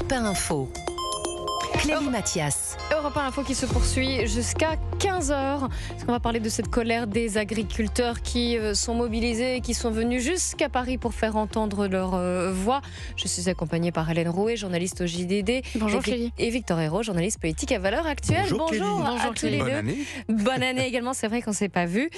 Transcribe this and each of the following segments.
Europe 1 Info. Clélie Mathias. Europe 1 Info qui se poursuit jusqu'à 15h. On va parler de cette colère des agriculteurs qui sont mobilisés et qui sont venus jusqu'à Paris pour faire entendre leur voix. Je suis accompagnée par Hélène Rouet, journaliste au JDD. Bonjour Clélie. Et Victor Hérault, journaliste politique à Valeurs Actuelles. Bonjour à tous les deux. Bonne année. Bonne année également, c'est vrai qu'on ne s'est pas vu.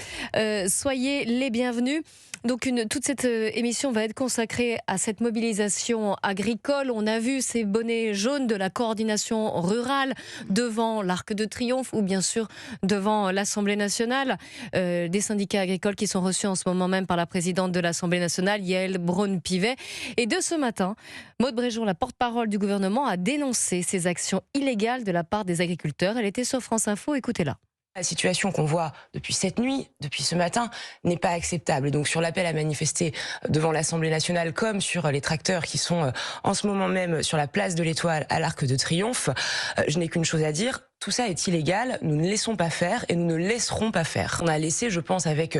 Soyez les bienvenus. Donc toute cette émission va être consacrée à cette mobilisation agricole. On a vu ces bonnets jaunes de la coordination rurale devant l'Arc de Triomphe ou bien sûr devant l'Assemblée nationale. Des syndicats agricoles qui sont reçus en ce moment même par la présidente de l'Assemblée nationale, Yaël Braun-Pivet. Et de ce matin, Maud Bréjon, la porte-parole du gouvernement, a dénoncé ces actions illégales de la part des agriculteurs. Elle était sur France Info, écoutez-la. La situation qu'on voit depuis cette nuit, depuis ce matin, n'est pas acceptable. Donc sur l'appel à manifester devant l'Assemblée nationale comme sur les tracteurs qui sont en ce moment même sur la place de l'Étoile à l'Arc de Triomphe, je n'ai qu'une chose à dire. Tout ça est illégal, nous ne laissons pas faire et nous ne laisserons pas faire. On a laissé, je pense, avec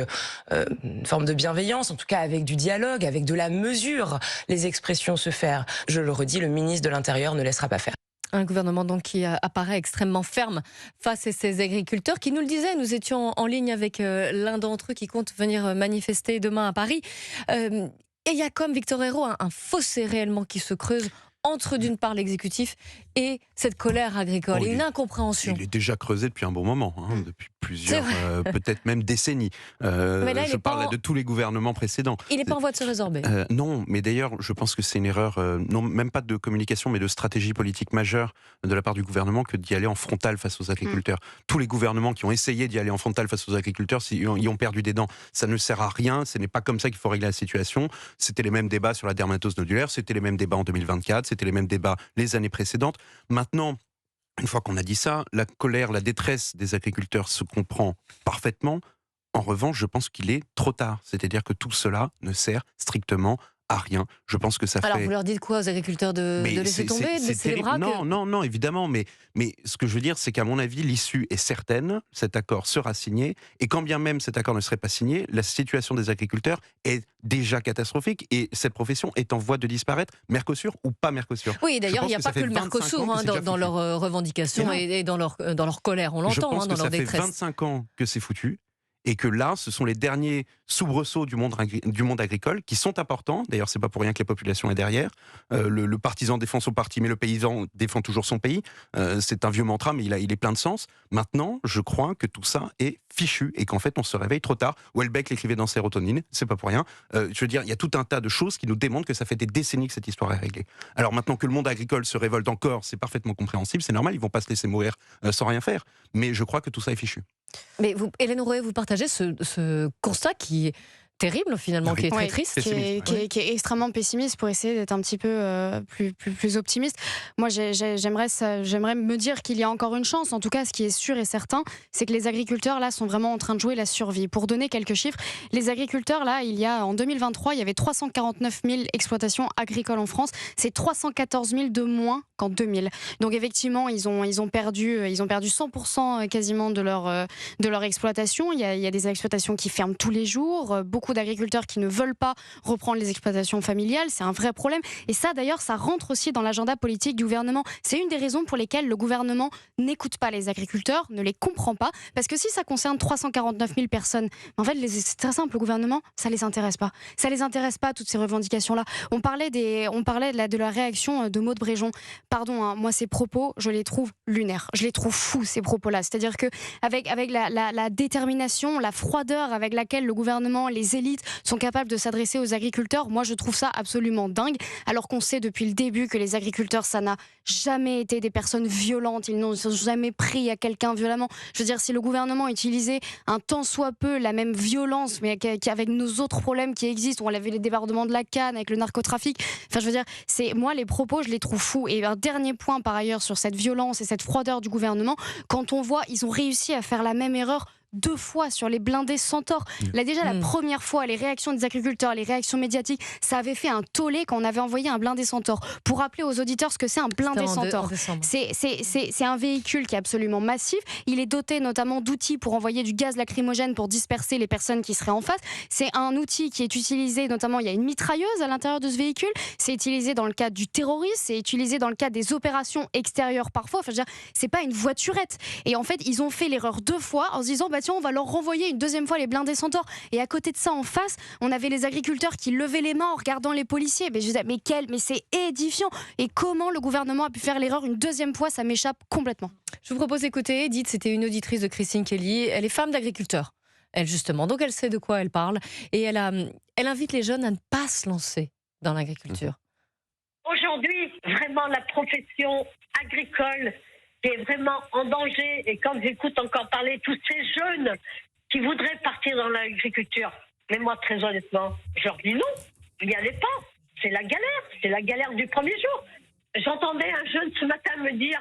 une forme de bienveillance, en tout cas avec du dialogue, avec de la mesure, les expressions se faire. Je le redis, le ministre de l'Intérieur ne laissera pas faire. Un gouvernement donc qui apparaît extrêmement ferme face à ces agriculteurs qui nous le disaient. Nous étions en ligne avec l'un d'entre eux qui compte venir manifester demain à Paris. Et il y a comme Victor Hérault un fossé réellement qui se creuse entre d'une part l'exécutif et cette colère agricole et une incompréhension. Il est déjà creusé depuis un bon moment, depuis plusieurs, peut-être même décennies. Je parle de tous les gouvernements précédents. Il n'est pas en voie de se résorber. Non, mais d'ailleurs, je pense que c'est une erreur, non, même pas de communication, mais de stratégie politique majeure de la part du gouvernement que d'y aller en frontal face aux agriculteurs. Tous les gouvernements qui ont essayé d'y aller en frontal face aux agriculteurs, ils ont perdu des dents. Ça ne sert à rien, ce n'est pas comme ça qu'il faut régler la situation. C'était les mêmes débats sur la dermatose nodulaire, c'était les mêmes débats en 2024, c'était les mêmes débats les années précédentes. Maintenant, une fois qu'on a dit ça, la colère, la détresse des agriculteurs se comprend parfaitement. En revanche, je pense qu'il est trop tard. C'est-à-dire que tout cela ne sert strictement à rien. Je pense que ça Alors fait... vous leur dites quoi aux agriculteurs de laisser tomber, de baisser les bras Non, évidemment, mais ce que je veux dire, c'est qu'à mon avis, l'issue est certaine, cet accord sera signé, et quand bien même cet accord ne serait pas signé, la situation des agriculteurs est déjà catastrophique, et cette profession est en voie de disparaître, Mercosur ou pas Mercosur. Oui, d'ailleurs, il n'y a pas que le Mercosur dans leurs revendications et dans leur colère, on l'entend dans leur détresse. Je pense que ça fait 25 ans que c'est foutu, et que là, ce sont les derniers soubresauts du monde agricole qui sont importants. D'ailleurs, c'est pas pour rien que la population est derrière. Le partisan défend son parti, mais le paysan défend toujours son pays. C'est un vieux mantra, mais il est plein de sens. Maintenant, je crois que tout ça est fichu et qu'en fait, on se réveille trop tard. Houellebecq l'écrivait dans Sérotonine, c'est pas pour rien. Je veux dire, il y a tout un tas de choses qui nous démontrent que ça fait des décennies que cette histoire est réglée. Alors maintenant que le monde agricole se révolte encore, c'est parfaitement compréhensible, c'est normal, ils vont pas se laisser mourir sans rien faire. Mais je crois que tout ça est fichu. Mais vous, Hélène Rouet, vous partagez ce constat qui est terrible finalement, qui est très triste, qui est extrêmement pessimiste pour essayer d'être un petit peu plus optimiste. Moi, j'aimerais me dire qu'il y a encore une chance. En tout cas, ce qui est sûr et certain, c'est que les agriculteurs là sont vraiment en train de jouer la survie. Pour donner quelques chiffres, les agriculteurs là, en 2023, il y avait 349 000 exploitations agricoles en France. C'est 314 000 de moins qu'en 2000. Donc effectivement, ils ont perdu 100% quasiment de leur exploitation. Il y a des exploitations qui ferment tous les jours. Beaucoup d'agriculteurs qui ne veulent pas reprendre les exploitations familiales, c'est un vrai problème. Et ça, d'ailleurs, ça rentre aussi dans l'agenda politique du gouvernement. C'est une des raisons pour lesquelles le gouvernement n'écoute pas les agriculteurs, ne les comprend pas. Parce que si ça concerne 349 000 personnes, en fait, c'est très simple, le gouvernement, ça les intéresse pas. Ça les intéresse pas, toutes ces revendications-là. On parlait de la réaction de Maud Bréjon. Pardon, moi, ces propos, je les trouve lunaires. Je les trouve fous, ces propos-là. C'est-à-dire que avec la détermination, la froideur avec laquelle le gouvernement, les élites sont capables de s'adresser aux agriculteurs, moi je trouve ça absolument dingue, alors qu'on sait depuis le début que les agriculteurs, ça n'a jamais été des personnes violentes, ils n'ont jamais pris à quelqu'un violemment. Je veux dire, si le gouvernement utilisait un tant soit peu la même violence, mais qu'avec nos autres problèmes qui existent, on avait les débordements de la canne, avec le narcotrafic, enfin je veux dire, moi les propos, je les trouve fous. Et un dernier point par ailleurs sur cette violence et cette froideur du gouvernement, quand on voit, ils ont réussi à faire la même erreur 2 fois sur les blindés Centaure. Là déjà, la première fois, les réactions des agriculteurs, les réactions médiatiques, ça avait fait un tollé quand on avait envoyé un blindé Centaure. Pour rappeler aux auditeurs ce que c'est un blindé Centaure. C'est un véhicule qui est absolument massif. Il est doté notamment d'outils pour envoyer du gaz lacrymogène pour disperser les personnes qui seraient en face. C'est un outil qui est utilisé, notamment il y a une mitrailleuse à l'intérieur de ce véhicule. C'est utilisé dans le cadre du terrorisme, c'est utilisé dans le cadre des opérations extérieures parfois. Enfin, je veux dire, c'est pas une voiturette. Et en fait, ils ont fait l'erreur 2 fois en se disant tiens, on va leur renvoyer une 2e fois les blindés Centaure. Et à côté de ça, en face, on avait les agriculteurs qui levaient les mains en regardant les policiers. Mais je disais, mais c'est édifiant. Et comment le gouvernement a pu faire l'erreur une 2e fois, ça m'échappe complètement. Je vous propose d'écouter Edith, c'était une auditrice de Christine Kelly. Elle est femme d'agriculteur, elle justement. Donc elle sait de quoi elle parle. Et elle invite les jeunes à ne pas se lancer dans l'agriculture. Aujourd'hui, vraiment, la profession agricole est vraiment en danger. Et quand j'écoute encore parler tous ces jeunes qui voudraient partir dans l'agriculture, mais moi, très honnêtement, je leur dis non, n'y allez pas. C'est la galère du premier jour. J'entendais un jeune ce matin me dire,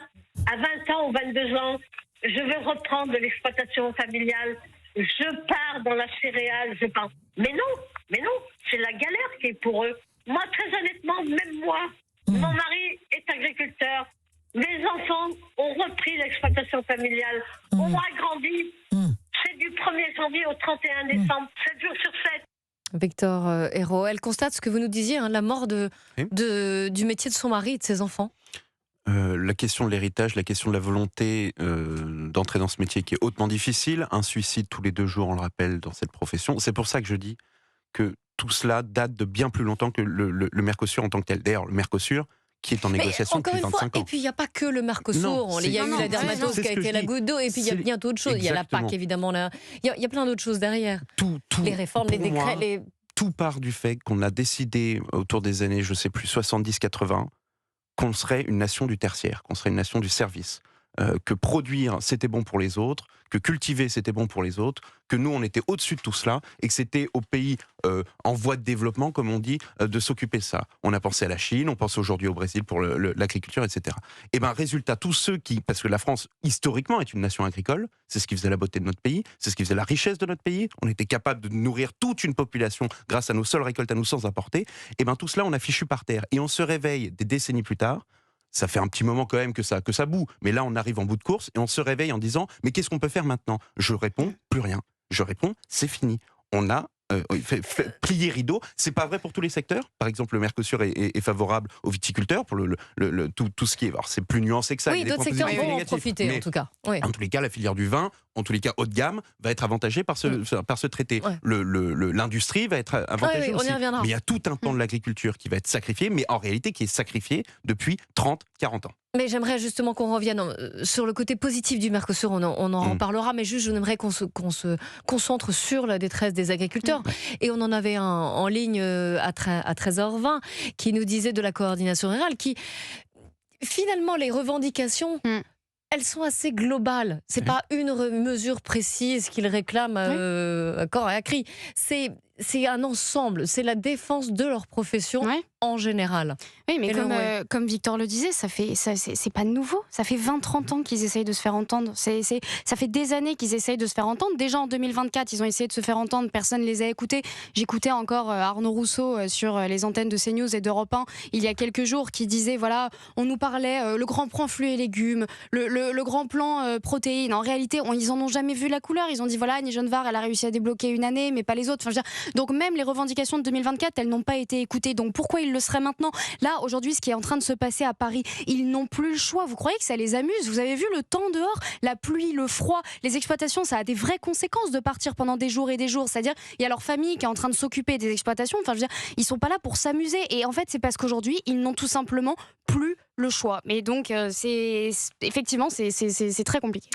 à 20 ans ou 22 ans, je veux reprendre de l'exploitation familiale, je pars dans la céréale, je pars. Mais non, c'est la galère qui est pour eux. Moi, très honnêtement, même moi, mon mari est agriculteur. Mes enfants ont repris l'exploitation familiale, ont agrandi. C'est du 1er janvier au 31 décembre, 7 jours sur 7. Victor Hérault, elle constate ce que vous nous disiez, la mort du métier de son mari et de ses enfants. La question de l'héritage, la question de la volonté d'entrer dans ce métier qui est hautement difficile, un suicide tous les 2 jours, on le rappelle, dans cette profession. C'est pour ça que je dis que tout cela date de bien plus longtemps que le Mercosur en tant que tel. D'ailleurs, le Mercosur, qui est en négociation depuis 25 ans. Et puis il n'y a pas que le Mercosur. Il y a eu la dermatose qui a été la goutte d'eau, et puis il y a bien d'autres choses. Il y a la PAC, évidemment. Il y a plein d'autres choses derrière. Les réformes, les décrets. Tout part du fait qu'on a décidé, autour des années, je ne sais plus, 70-80, qu'on serait une nation du tertiaire, qu'on serait une nation du service. Que produire, c'était bon pour les autres, que cultiver, c'était bon pour les autres, que nous, on était au-dessus de tout cela, et que c'était aux pays en voie de développement, comme on dit, de s'occuper de ça. On a pensé à la Chine, on pense aujourd'hui au Brésil pour l'agriculture, etc. Et bien, résultat, tous ceux qui... Parce que la France, historiquement, est une nation agricole, c'est ce qui faisait la beauté de notre pays, c'est ce qui faisait la richesse de notre pays, on était capable de nourrir toute une population grâce à nos seules récoltes, à nous sans apporter, et bien tout cela, on a fichu par terre. Et on se réveille des décennies plus tard. Ça fait un petit moment quand même que ça boue. Mais là, on arrive en bout de course et on se réveille en disant « Mais qu'est-ce qu'on peut faire maintenant ?» Je réponds « Plus rien ». Je réponds « C'est fini ». On a fait plier rideau. C'est pas vrai pour tous les secteurs. Par exemple, le Mercosur est favorable aux viticulteurs pour tout ce qui est... Alors, c'est plus nuancé que ça. Oui, d'autres secteurs vont en profiter, mais en tout cas. Oui. En tous les cas, la filière du vin, en tous les cas haut de gamme, va être avantagée par ce traité. Ouais. L'industrie va être avantagée aussi. On y reviendra. Mais il y a tout un pan de l'agriculture qui va être sacrifié, mais en réalité qui est sacrifié depuis 30-40 ans. Mais j'aimerais justement qu'on revienne sur le côté positif du Mercosur, on en reparlera, mais juste j'aimerais qu'on se concentre sur la détresse des agriculteurs. Et on en avait un en ligne à 13h20 qui nous disait de la coordination rurale, qui finalement les revendications... Elles sont assez globales. C'est pas une mesure précise qu'ils réclament à corps et à cri. C'est un ensemble. C'est la défense de leur profession en général. Oui, mais comme Victor le disait, c'est pas nouveau. Ça fait 20-30 ans qu'ils essayent de se faire entendre. Ça fait des années qu'ils essayent de se faire entendre. Déjà en 2024, ils ont essayé de se faire entendre. Personne ne les a écoutés. J'écoutais encore Arnaud Rousseau sur les antennes de CNews et d'Europe 1 il y a quelques jours qui disait voilà, on nous parlait le grand plan fruits et légumes, le grand plan protéines. En réalité, ils en ont jamais vu la couleur. Ils ont dit voilà, Annie Genevard, elle a réussi à débloquer une année, mais pas les autres. Enfin, je veux dire, donc même les revendications de 2024, elles n'ont pas été écoutées. Donc pourquoi ils le seraient maintenant? Là, aujourd'hui, ce qui est en train de se passer à Paris, ils n'ont plus le choix. Vous croyez que ça les amuse? Vous avez vu le temps dehors, la pluie, le froid, les exploitations, ça a des vraies conséquences de partir pendant des jours et des jours. C'est-à-dire, il y a leur famille qui est en train de s'occuper des exploitations. Enfin, je veux dire, ils sont pas là pour s'amuser. Et en fait, c'est parce qu'aujourd'hui, ils n'ont tout simplement plus le choix. Mais donc, effectivement, c'est très compliqué.